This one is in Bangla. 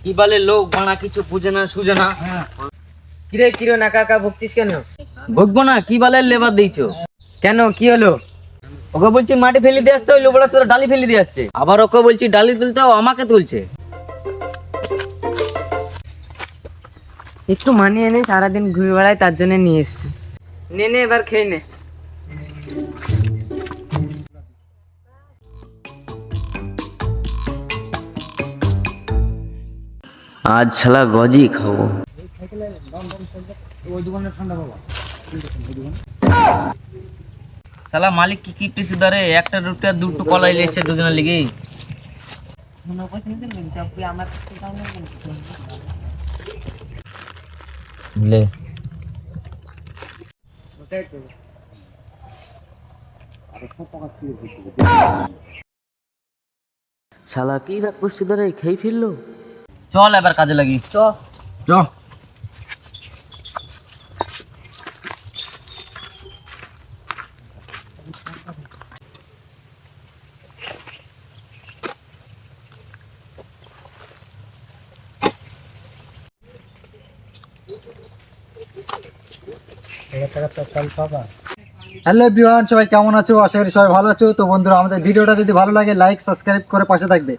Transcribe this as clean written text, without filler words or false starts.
কি বলে লোক বানা কিছু বুঝে না সুঝে না। কিরে কিরে না কাকা ভুগছিস কেন? ভুগবো না, কি বলে লেবার দিয়েছো? কেন কি হলো? ওকে বলছি মাটি ফেলে দিয়ে আসতে, ওই লোকটা তোর ডালি ফেলে দিয়ে আসছে। আবার ওকে বলছি ডালি তুলতে, ও আমাকে তুলছে। একটু মানিয়ে নে, সারাদিন ঘুরে বেড়ায় তার জন্য নিয়ে এসছি। নে নে এবার খেয়ে নে। আজ শালা গজি খাবো। শালা মালিক কি কিপটে সুদারে, একটা রুটি দুটো কলাই লেছে দুজনের লিগে। লে শালা কি রাগ করছে ধরে খেয়ে ফেললো। চল এবার কাজে লাগি, চ চ। হ্যালো এভরিওয়ান, সবাই কেমন আছো? আশা করি সবাই ভালো আছো। তো বন্ধুরা, আমাদের ভিডিওটা যদি ভালো লাগে লাইক সাবস্ক্রাইব করে পাশে থাকবে।